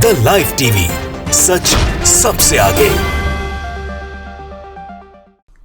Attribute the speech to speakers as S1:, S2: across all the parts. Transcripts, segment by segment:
S1: The live TV, सच सबसे आगे।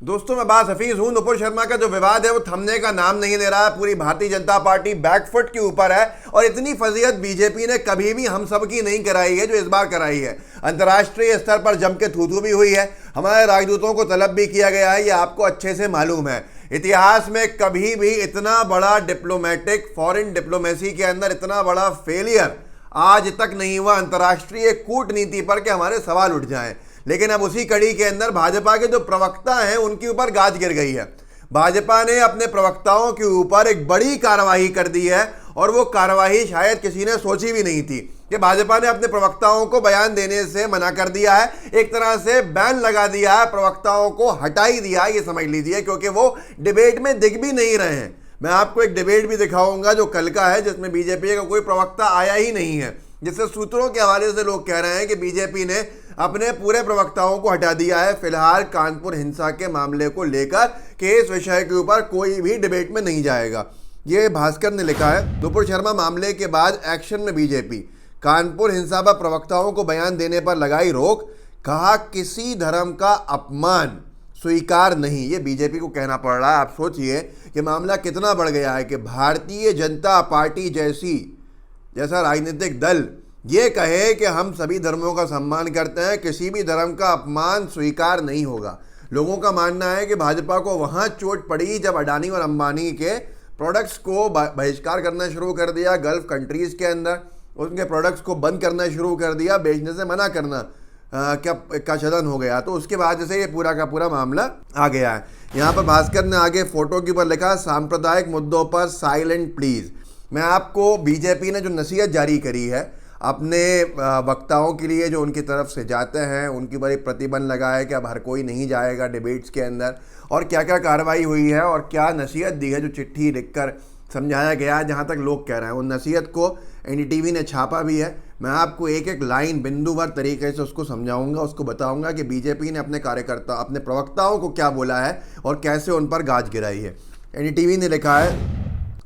S2: दोस्तों मैं बात हफीज हूं। नुपुर शर्मा का जो विवाद है वो थमने का नाम नहीं ले रहा है। पूरी भारतीय जनता पार्टी बैकफुट के ऊपर है और इतनी फजीहत बीजेपी ने कभी भी हम सब की नहीं कराई है जो इस बार कराई है। अंतर्राष्ट्रीय स्तर पर जम के थू भी हुई है, हमारे राजदूतों को तलब भी किया गया है, ये आपको अच्छे से मालूम है। इतिहास में कभी भी इतना बड़ा डिप्लोमेटिक फॉरेन डिप्लोमेसी के अंदर इतना बड़ा फेलियर आज तक नहीं हुआ अंतर्राष्ट्रीय कूटनीति पर कि हमारे सवाल उठ जाएं। लेकिन अब उसी कड़ी के अंदर भाजपा के जो प्रवक्ता हैं उनके ऊपर गाज गिर गई है। भाजपा ने अपने प्रवक्ताओं के ऊपर एक बड़ी कार्रवाई कर दी है और वो कार्रवाई शायद किसी ने सोची भी नहीं थी कि भाजपा ने अपने प्रवक्ताओं को बयान देने से मना कर दिया है, एक तरह से बैन लगा दिया है, प्रवक्ताओं को हटाई दिया है, ये समझ लीजिए, क्योंकि वो डिबेट में दिख भी नहीं रहे हैं। मैं आपको एक डिबेट भी दिखाऊंगा जो कल का है, जिसमें बीजेपी का कोई प्रवक्ता आया ही नहीं है, जिससे सूत्रों के हवाले से लोग कह रहे हैं कि बीजेपी ने अपने पूरे प्रवक्ताओं को हटा दिया है। फिलहाल कानपुर हिंसा के मामले को लेकर कि इस विषय के ऊपर कोई भी डिबेट में नहीं जाएगा। ये भास्कर ने लिखा है, नुपुर शर्मा मामले के बाद एक्शन में बीजेपी, कानपुर हिंसा पर प्रवक्ताओं को बयान देने पर लगाई रोक, कहा किसी धर्म का अपमान स्वीकार नहीं। ये बीजेपी को कहना पड़ रहा है। आप सोचिए कि मामला कितना बढ़ गया है कि भारतीय जनता पार्टी जैसा राजनीतिक दल ये कहे कि हम सभी धर्मों का सम्मान करते हैं, किसी भी धर्म का अपमान स्वीकार नहीं होगा। लोगों का मानना है कि भाजपा को वहाँ चोट पड़ी जब अडानी और अंबानी के प्रोडक्ट्स को बहिष्कार करना शुरू कर दिया, गल्फ कंट्रीज़ के अंदर उनके प्रोडक्ट्स को बंद करना शुरू कर दिया, बेचने से मना करना का चलन हो गया। तो उसके बाद से ये पूरा का पूरा मामला आ गया है। यहाँ पर भास्कर ने आगे फोटो के ऊपर लिखा, सांप्रदायिक मुद्दों पर साइलेंट प्लीज़। मैं आपको बीजेपी ने जो नसीहत जारी करी है अपने वक्ताओं के लिए जो उनकी तरफ से जाते हैं, उनकी बड़ी प्रतिबंध लगा है कि अब हर कोई नहीं जाएगा डिबेट्स के अंदर, और क्या क्या कार्रवाई हुई है और क्या नसीहत दी है, जो चिट्ठी लिखकर समझाया गया है, जहाँ तक लोग कह रहे हैं उन नसीहत को एनडीटीवी ने छापा भी है। मैं आपको एक एक लाइन बिंदुवार तरीके से उसको समझाऊंगा, उसको बताऊंगा कि बीजेपी ने अपने कार्यकर्ता अपने प्रवक्ताओं को क्या बोला है और कैसे उन पर गाज गिराई है। एनडीटीवी ने लिखा है,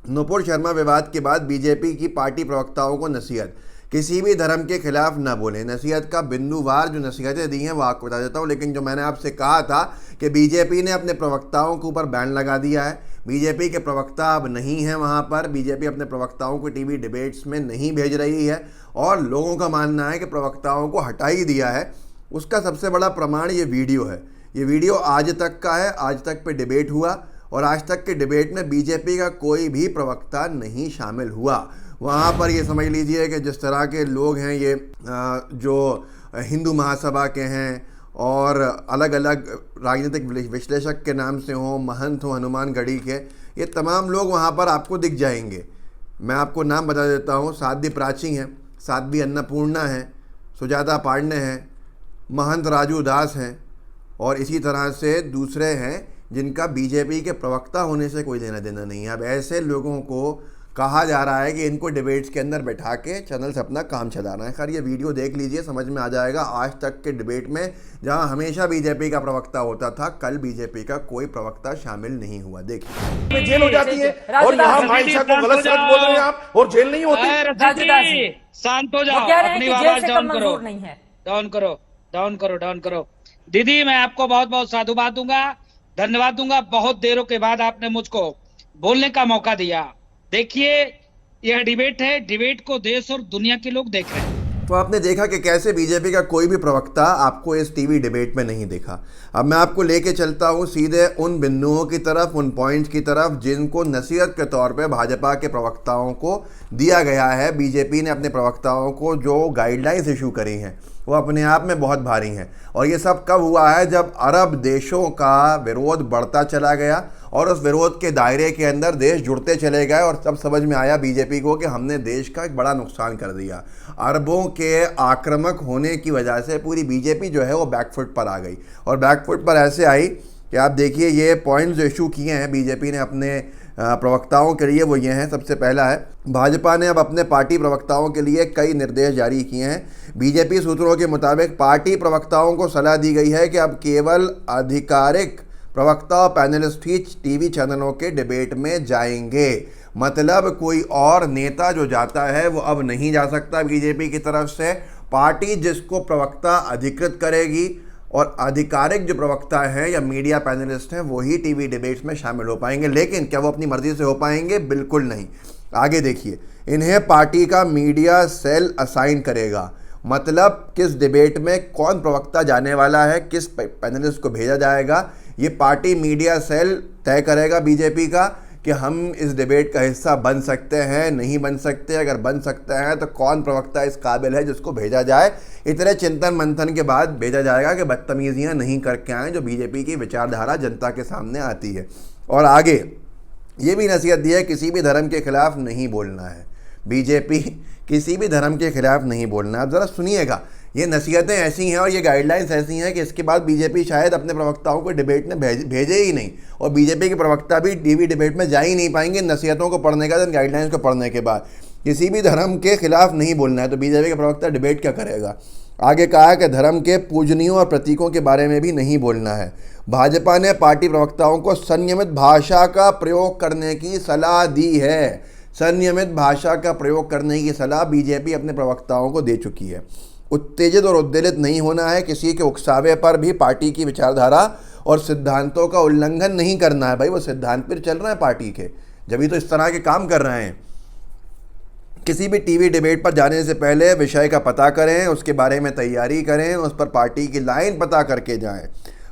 S2: नुपुर शर्मा विवाद के बाद बीजेपी की पार्टी प्रवक्ताओं को नसीहत, किसी भी धर्म के खिलाफ न बोले। नसीहत का बिंदुवार जो नसीहतें दी हैं वो आपको बता देता हूँ। लेकिन जो मैंने आपसे कहा था कि बीजेपी ने अपने प्रवक्ताओं के ऊपर बैन लगा दिया है, बीजेपी के प्रवक्ता अब नहीं हैं वहाँ पर, बीजेपी अपने प्रवक्ताओं को टीवी डिबेट्स में नहीं भेज रही है और लोगों का मानना है कि प्रवक्ताओं को हटा ही दिया है। उसका सबसे बड़ा प्रमाण ये वीडियो है। ये वीडियो आज तक का है, आज तक पे डिबेट हुआ और आज तक के डिबेट में बीजेपी का कोई भी प्रवक्ता नहीं शामिल हुआ। वहाँ पर ये समझ लीजिए कि जिस तरह के लोग हैं ये जो हिंदू महासभा के हैं और अलग अलग राजनीतिक विश्लेषक के नाम से हों, महंत हों हनुमानगढ़ी के, ये तमाम लोग वहाँ पर आपको दिख जाएंगे। मैं आपको नाम बता देता हूँ, साध्वी प्राची हैं, साध्वी अन्नपूर्णा हैं, सुजाता पांडे हैं, महंत राजू दास हैं और इसी तरह से दूसरे हैं जिनका बीजेपी के प्रवक्ता होने से कोई लेना देना नहीं है। अब ऐसे लोगों को कहा जा रहा है कि इनको डिबेट्स के अंदर बैठा के चैनल से अपना काम चलाना है। खैर ये वीडियो देख लीजिए, समझ में आ जाएगा। आज तक के डिबेट में जहां हमेशा बीजेपी का प्रवक्ता होता था, कल बीजेपी का कोई प्रवक्ता शामिल नहीं हुआ। देखिए
S3: जेल हो जाती है और यहाँ माइशा को गलत सच बोल रहे हैं आप और जेल नहीं होती।
S4: शांत हो जाओ, अपनी आवाज डाउन करो, डाउन करो, डाउन करो, डाउन करो। दीदी मैं आपको बहुत बहुत साधुवाद दूंगा, धन्यवाद दूंगा। बहुत देरों के बाद आपने मुझको बोलने का मौका दिया। देखिए यह डिबेट है, डिबेट को देश और दुनिया के लोग देख रहे हैं।
S2: तो आपने देखा कि कैसे बीजेपी का कोई भी प्रवक्ता आपको इस टीवी डिबेट में नहीं दिखा। अब मैं आपको लेके चलता हूँ सीधे उन बिंदुओं की तरफ, उन पॉइंट्स की तरफ जिनको नसीहत के तौर पे भाजपा के प्रवक्ताओं को दिया गया है। बीजेपी ने अपने प्रवक्ताओं को जो गाइडलाइंस इशू करी हैं वो अपने आप में बहुत भारी हैं और ये सब कब हुआ है, जब अरब देशों का विरोध बढ़ता चला गया और उस विरोध के दायरे के अंदर देश जुड़ते चले गए और तब समझ में आया बीजेपी को कि हमने देश का एक बड़ा नुकसान कर दिया। अरबों के आक्रामक होने की वजह से पूरी बीजेपी जो है वो बैकफुट पर आ गई और बैकफुट पर ऐसे आई कि आप देखिए ये पॉइंट्स जो इशू किए हैं बीजेपी ने अपने प्रवक्ताओं के लिए वो ये हैं। सबसे पहला है, भाजपा ने अब अपने पार्टी प्रवक्ताओं के लिए कई निर्देश जारी किए हैं। बीजेपी सूत्रों के मुताबिक पार्टी प्रवक्ताओं को सलाह दी गई है कि अब केवल आधिकारिक प्रवक्ता और पैनलिस्ट ही टीवी चैनलों के डिबेट में जाएंगे। मतलब कोई और नेता जो जाता है वो अब नहीं जा सकता बीजेपी की तरफ से। पार्टी जिसको प्रवक्ता अधिकृत करेगी और आधिकारिक जो प्रवक्ता है या मीडिया पैनलिस्ट हैं वही टीवी डिबेट्स में शामिल हो पाएंगे। लेकिन क्या वो अपनी मर्जी से हो पाएंगे? बिल्कुल नहीं। आगे देखिए, इन्हें पार्टी का मीडिया सेल असाइन करेगा। मतलब किस डिबेट में कौन प्रवक्ता जाने वाला है, किस पैनलिस्ट को भेजा जाएगा, ये पार्टी मीडिया सेल तय करेगा बीजेपी का कि हम इस डिबेट का हिस्सा बन सकते हैं, नहीं बन सकते। अगर बन सकते हैं तो कौन प्रवक्ता इस काबिल है जिसको भेजा जाए। इतने चिंतन मंथन के बाद भेजा जाएगा कि बदतमीजियां नहीं करके आएँ जो बीजेपी की विचारधारा जनता के सामने आती है। और आगे ये भी नसीहत दी है, किसी भी धर्म के खिलाफ नहीं बोलना है। बीजेपी किसी भी धर्म के खिलाफ नहीं बोलना है। आप ज़रा सुनिएगा, ये नसीहतें ऐसी हैं और ये गाइडलाइंस ऐसी हैं कि इसके बाद बीजेपी शायद अपने प्रवक्ताओं को डिबेट में भेजे ही नहीं, और बीजेपी के प्रवक्ता भी टीवी डिबेट में जा ही नहीं पाएंगे नसीहतों को पढ़ने के बाद, गाइडलाइंस को पढ़ने के बाद। किसी भी धर्म के खिलाफ नहीं बोलना है तो बीजेपी के प्रवक्ता डिबेट क्या करेगा। आगे कहा कि धर्म के पूजनियों और प्रतीकों के बारे में भी नहीं बोलना है। भाजपा ने पार्टी प्रवक्ताओं को संयमित भाषा का प्रयोग करने की सलाह दी है। संयमित भाषा का प्रयोग करने की सलाह बीजेपी अपने प्रवक्ताओं को दे चुकी है। उत्तेजित और उद्वेलित नहीं होना है, किसी के उकसावे पर भी पार्टी की विचारधारा और सिद्धांतों का उल्लंघन नहीं करना है। भाई वो सिद्धांत पर चल रहे हैं पार्टी के, जब तो इस तरह के काम कर रहे हैं। किसी भी टीवी डिबेट पर जाने से पहले विषय का पता करें, उसके बारे में तैयारी करें, उस पर पार्टी की लाइन पता करके जाएं।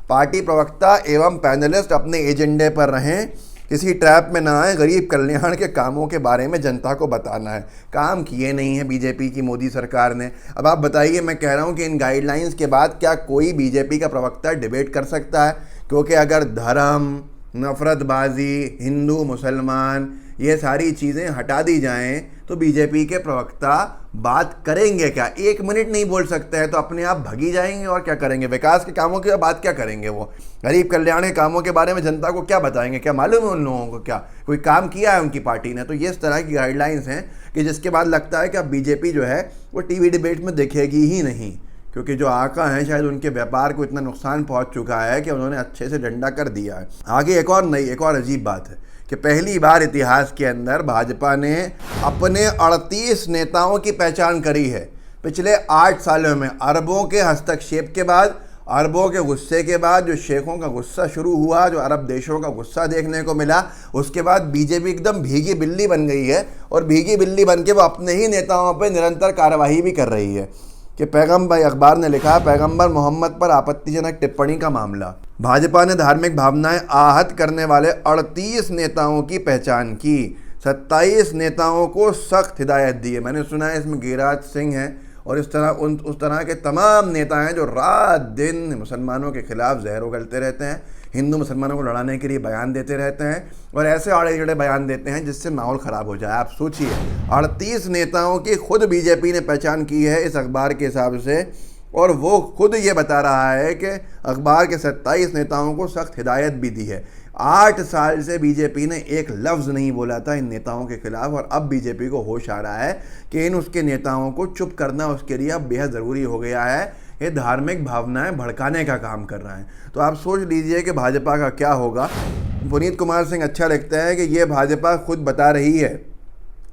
S2: पार्टी प्रवक्ता एवं पैनलिस्ट अपने एजेंडे पर रहें, किसी ट्रैप में ना आए। गरीब कल्याण के कामों के बारे में जनता को बताना है। काम किए नहीं है बीजेपी की मोदी सरकार ने। अब आप बताइए, मैं कह रहा हूँ कि इन गाइडलाइंस के बाद क्या कोई बीजेपी का प्रवक्ता डिबेट कर सकता है? क्योंकि अगर धर्म, नफरतबाजी, हिंदू मुसलमान, ये सारी चीज़ें हटा दी जाएं तो बीजेपी के प्रवक्ता बात करेंगे क्या? 1 मिनट नहीं बोल सकते हैं तो अपने आप भगी जाएंगे और क्या करेंगे? विकास के कामों की बात क्या करेंगे? वो गरीब कल्याण के कामों के बारे में जनता को क्या बताएंगे? क्या मालूम है उन लोगों को क्या कोई काम किया है उनकी पार्टी ने? तो ये इस तरह की गाइडलाइंस हैं कि जिसके बाद लगता है कि अब बीजेपी जो है वो टीवी डिबेट में दिखेगी ही नहीं, क्योंकि जो आका हैं शायद उनके व्यापार को इतना नुकसान पहुंच चुका है कि उन्होंने अच्छे से डंडा कर दिया है। आगे एक और अजीब बात है कि पहली बार इतिहास के अंदर भाजपा ने अपने 38 नेताओं की पहचान करी है। पिछले 8 सालों में अरबों के हस्तक्षेप के बाद, अरबों के गुस्से के बाद, जो शेखों का गुस्सा शुरू हुआ, जो अरब देशों का गुस्सा देखने को मिला, उसके बाद बीजेपी एकदम भीगी बिल्ली बन गई है। और भीगी बिल्ली बन के वो अपने ही नेताओं पर निरंतर कार्रवाई भी कर रही है। कि पैगंबर, अखबार ने लिखा, पैगंबर मोहम्मद पर आपत्तिजनक टिप्पणी का मामला। भाजपा ने धार्मिक भावनाएं आहत करने वाले 38 नेताओं की पहचान की। 27 नेताओं को सख्त हिदायत दी है। मैंने सुना है इसमें गिरिराज सिंह हैं और उस तरह के तमाम नेता हैं जो रात दिन मुसलमानों के खिलाफ जहर उगलते रहते हैं, हिंदू मुसलमानों को लड़ाने के लिए बयान देते रहते हैं और ऐसे आड़े टेढ़े बयान देते हैं जिससे माहौल ख़राब हो जाए। आप सोचिए, 38 नेताओं की खुद बीजेपी ने पहचान की है इस अखबार के हिसाब से, और वो खुद ये बता रहा है कि अखबार के 27 नेताओं को सख्त हिदायत भी दी है। 8 साल से बीजेपी ने एक लफ्ज़ नहीं बोला था इन नेताओं के खिलाफ, और अब बीजेपी को होश आ रहा है कि उसके नेताओं को चुप करना उसके लिए अब बेहद ज़रूरी हो गया है। ये धार्मिक भावनाएं भड़काने का काम कर रहा है। तो आप सोच लीजिए कि भाजपा का क्या होगा। पुनीत कुमार सिंह अच्छा लिखता है कि ये भाजपा खुद बता रही है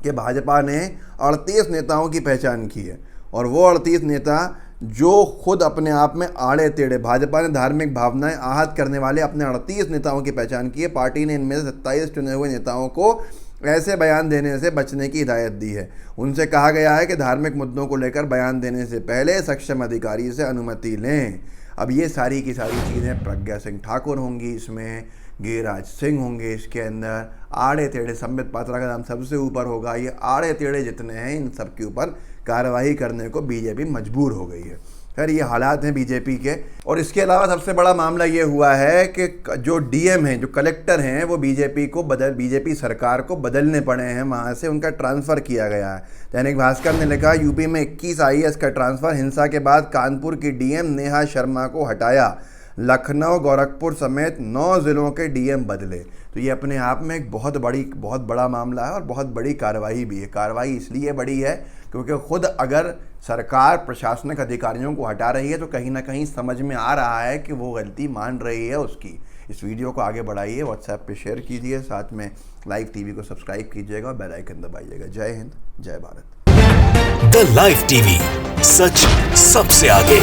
S2: कि भाजपा ने 38 नेताओं की पहचान की है, और वो 38 नेता जो खुद अपने आप में आड़े टेढ़े, भाजपा ने धार्मिक भावनाएं आहत करने वाले अपने 38 नेताओं की पहचान की है। पार्टी ने इनमें से 27 चुने हुए नेताओं को ऐसे बयान देने से बचने की हिदायत दी है। उनसे कहा गया है कि धार्मिक मुद्दों को लेकर बयान देने से पहले सक्षम अधिकारी से अनुमति लें। अब ये सारी की सारी चीज़ें प्रज्ञा सिंह ठाकुर होंगी, इसमें गिरिराज सिंह होंगे, इसके अंदर आड़े टेढ़े संबित पात्रा का नाम सबसे ऊपर होगा। ये आड़े टेढ़े जितने हैं इन सब के ऊपर कार्रवाई करने को बीजेपी मजबूर हो गई है। खैर ये हालात हैं बीजेपी के। और इसके अलावा सबसे बड़ा मामला ये हुआ है कि जो डीएम हैं, जो कलेक्टर हैं, वो बीजेपी सरकार को बदलने पड़े हैं, वहाँ से उनका ट्रांसफ़र किया गया है। दैनिक भास्कर ने लिखा, यूपी में 21 IAS का ट्रांसफ़र, हिंसा के बाद कानपुर की डीएम नेहा शर्मा को हटाया, लखनऊ गोरखपुर समेत 9 ज़िलों के डीएम बदले। तो ये अपने आप में एक बहुत बड़ा मामला है और बहुत बड़ी कार्रवाई भी है। कार्रवाई इसलिए बड़ी है क्योंकि खुद अगर सरकार प्रशासनिक अधिकारियों को हटा रही है तो कहीं ना कहीं समझ में आ रहा है कि वो गलती मान रही है उसकी। इस वीडियो को आगे बढ़ाइए, व्हाट्सएप पे शेयर कीजिए, साथ में लाइव टीवी को सब्सक्राइब कीजिएगा और बेल आइकन दबाइएगा। जय हिंद, जय भारत।
S1: द लाइव टीवी, सच सबसे आगे।